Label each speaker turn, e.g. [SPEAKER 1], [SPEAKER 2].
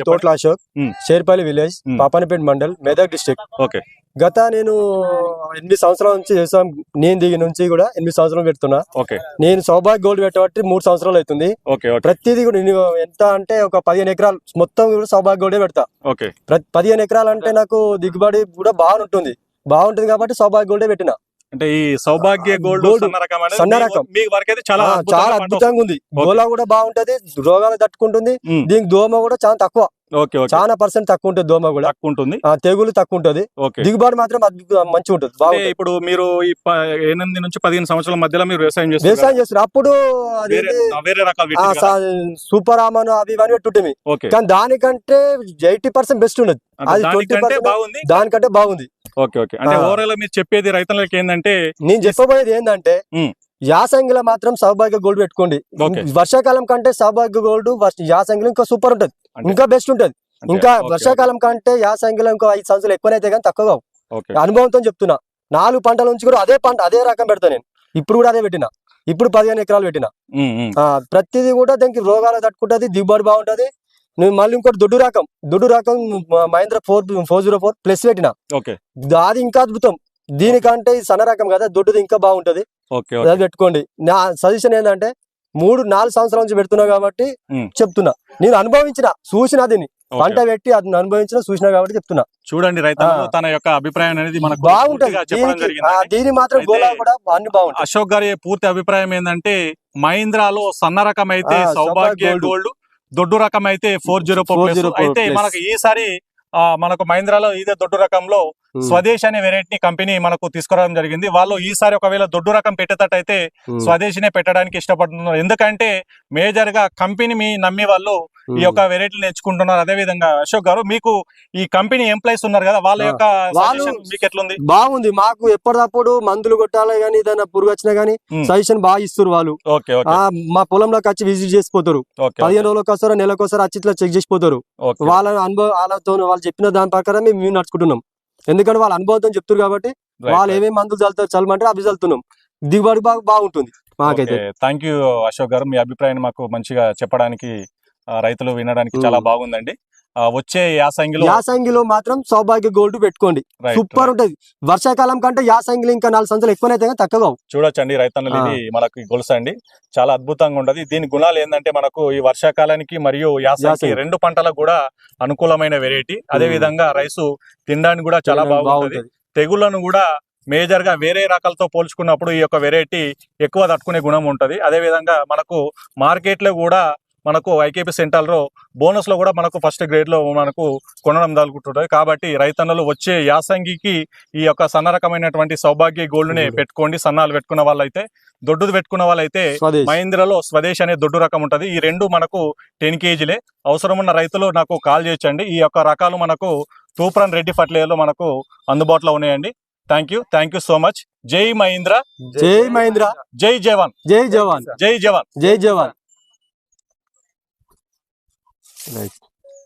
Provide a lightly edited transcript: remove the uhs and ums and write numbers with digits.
[SPEAKER 1] తోట్ల Ashok, Sherpalli village, Papannapet mandal, Medak district.
[SPEAKER 2] Okay.
[SPEAKER 1] గత నేను 8 సంవత్సరాల నుంచి చేసాం. నేను దిగి నుంచి కూడా 8 సంవత్సరాలు పెడుతున్నా.
[SPEAKER 2] ఓకే.
[SPEAKER 1] నేను సౌభాగ్య గోల్డ్ పెట్టబట్టి 3 సంవత్సరాలు అవుతుంది. ప్రతిదీ కూడా నేను ఎంత అంటే ఒక 15 ఎకరాలు మొత్తం కూడా సౌభాగ్య గోల్డే పెడతా. 15 ఎకరాలు అంటే నాకు దిగుబడి కూడా బాగుంటుంది కాబట్టి సౌభాగ్య గోల్డే పెట్టిన.
[SPEAKER 2] అంటే ఈ సౌభాగ్య గోల్డ్
[SPEAKER 1] సన్న రకం చాలా అద్భుతంగా ఉంది. గోలా కూడా బాగుంటది, రోగాలు తట్టుకుంటుంది. దీనికి దోమ కూడా చాలా తక్కువ, చాలా % తక్కువ ఉంటుంది. దోమ కూడా తక్కువ ఉంటుంది, తెగులు తక్కువ ఉంటది. దిగుబడి మాత్రం మంచిగా ఉంటుంది.
[SPEAKER 2] ఇప్పుడు మీరు 8 నుంచి 15 సంవత్సరాల మధ్యలో మీరు వ్యవసాయం
[SPEAKER 1] చేస్తారు. అప్పుడు సూపర్ ఆమన్ అవి ఇవన్నీ పెట్టుంటే, కానీ దానికంటే 80% బెస్ట్ ఉన్నది. అది 20% దానికంటే బాగుంది.
[SPEAKER 2] మీరు చెప్పేది రైతులకు ఏంటంటే,
[SPEAKER 1] నేను చెప్పబోయేది ఏంటంటే యాసంగిలో మాత్రం సౌభాగ్య గోల్డ్ పెట్టుకోండి. వర్షాకాలం కంటే సౌభాగ్య గోల్డ్ యాసంగిలో ఇంకా సూపర్ ఉంటది, ఇంకా బెస్ట్ ఉంటది. ఇంకా వర్షాకాలం కంటే యాసంగిలో ఇంకో 5 సంవత్సరాలు ఎక్కువనైతే కానీ తక్కువ. అనుభవంతో చెప్తున్నా. 4 పంటల నుంచి కూడా అదే రకం పెడతా నేను. ఇప్పుడు కూడా అదే పెట్టినా. ఇప్పుడు 15 ఎకరాలు పెట్టినా. ప్రతిదీ కూడా దానికి రోగాలు తట్టుకుంటది, దిగుబడి బాగుంటది. నేను మళ్ళీ ఇంకోటి దొడ్డు రకం మహేంద్ర 404 ప్లస్ పెట్టినా. అది ఇంకా అద్భుతం. దీనికంటే సన్న రకం కదా, దొడ్డుది ఇంకా బాగుంటది. అది పెట్టుకోండి. నా సజెషన్ ఏంటంటే 3-4 సంవత్సరాల నుంచి పెడుతున్నా కాబట్టి చెప్తున్నా. నేను అనుభవించిన, చూసిన, దీన్ని పంట పెట్టి అది అనుభవించిన, చూసినా కాబట్టి చెప్తున్నా.
[SPEAKER 2] చూడండి, రైతు తన యొక్క అభిప్రాయం అనేది మనకు
[SPEAKER 1] బాగుంటది. దీని మాత్రం గోలా కూడా అన్ని బాగుంటుంది.
[SPEAKER 2] అశోక్ గారి పూర్తి అభిప్రాయం ఏంటంటే, మహీంద్రాలో సన్న రకం అయితే సౌభాగ్య గోల్డ్, దొడ్డు రకం అయితే 404 అయితే మనకు ఈసారి మనకు మహీంద్రాలో ఇదే దొడ్డు రకంలో స్వదేశ్ అనే వెరైటీ కంపెనీ మనకు తీసుకురావడం జరిగింది. వాళ్ళు ఈసారి ఒకవేళ దొడ్డు రకం పెట్టేటట్టయితే స్వదేశీనే పెట్టడానికి ఇష్టపడుతున్నారు. ఎందుకంటే మేజర్ గా కంపెనీ మీ నమ్మి వాళ్ళు ఈ యొక్క వెరైటీలు నేర్చుకుంటున్నారు. అదే విధంగా అశోక్ గారు, మీకు ఈ కంపెనీ ఎంప్లాయీస్ ఉన్నారు కదా, వాళ్ళ యొక్క మీకు ఎట్లుంది?
[SPEAKER 1] బాగుంది. మాకు ఎప్పటికప్పుడు మందులు కొట్టాలి గానీ, ఏదైనా పురుగు వచ్చినా గానీ సజెషన్ బాగా ఇస్తారు వాళ్ళు. మా పొలంలోకి వచ్చి విజిట్ చేసిపోతారు. 15 రోజులకు వస్తారో నెలకు వస్తారో వచ్చి ఇట్లా చెక్ చేసిపోతారు. వాళ్ళ అనుభవం వాళ్ళతో వాళ్ళు చెప్పిన దాని ప్రకారం మేము నడుచుకుంటున్నాం. ఎందుకంటే వాళ్ళ అనుభవంతో చెప్తారు కాబట్టి వాళ్ళు ఏమేమి మందులు చల్లమంటే అవి చల్లుతున్నాం. దిగుబడి బాగుంటుంది మాకైతే.
[SPEAKER 2] థ్యాంక్ యూ అశోక్ గారు, మీ అభిప్రాయాన్ని మాకు మంచిగా చెప్పడానికి, రైతులు వినడానికి చాలా బాగుందండి. వచ్చే యాసంగిలో మాత్రం సౌభాగ్య గోల్డ్ పెట్టుకోండి, సూపర్ ఉంటది. వర్షాకాలం కంటే యాసంగిలో ఇంకా 4 సంవత్సరాలు ఎక్కువనైతే తక్కువ. చూడొచ్చండి రైతన్నలు, ఇది మనకు గొలుసండి, చాలా అద్భుతంగా ఉంటది. దీని గుణాలు ఏంటంటే, మనకు ఈ వర్షాకాలానికి మరియు యాసంగి 2 పంటలకు కూడా అనుకూలమైన వెరైటీ. అదే విధంగా రైసు తినడానికి కూడా చాలా బాగుంటుంది. తెగుళ్లను కూడా మేజర్ గా వేరే రకాలతో పోల్చుకున్నప్పుడు ఈ యొక్క వెరైటీ ఎక్కువ తట్టుకునే గుణం ఉంటది. అదే విధంగా మనకు మార్కెట్ లో కూడా మనకు ఐకేపీ సెంటర్ లో బోనస్ లో కూడా మనకు ఫస్ట్ గ్రేడ్ లో మనకు కొనడం జరుగుతుంటది. కాబట్టి రైతన్నలు వచ్చే యాసంగికి ఈ యొక్క సన్న రకమైనటువంటి సౌభాగ్య గోల్డ్ నే పెట్టుకోండి. సన్నాలు పెట్టుకున్న వాళ్ళైతే, దొడ్డుది పెట్టుకున్న వాళ్ళైతే మహీంద్రాలో స్వదేశ్ అనే దొడ్డు రకం ఉంటది. ఈ 2 మనకు 10 కేజీలే. అవసరం ఉన్న రైతులు నాకు కాల్ చేయొచ్చండి. ఈ యొక్క రకాలు మనకు తూప్రాన్ రెడ్డి ఫర్టిలైజర్ లో మనకు అందుబాటులో ఉన్నాయండి. Thank you so much. జై మహీంద్రా,
[SPEAKER 1] జై మహీంద్రా,
[SPEAKER 2] జై జవాన్,
[SPEAKER 1] జై జవాన్,
[SPEAKER 2] జై జవాన్,
[SPEAKER 1] జై జవాన్.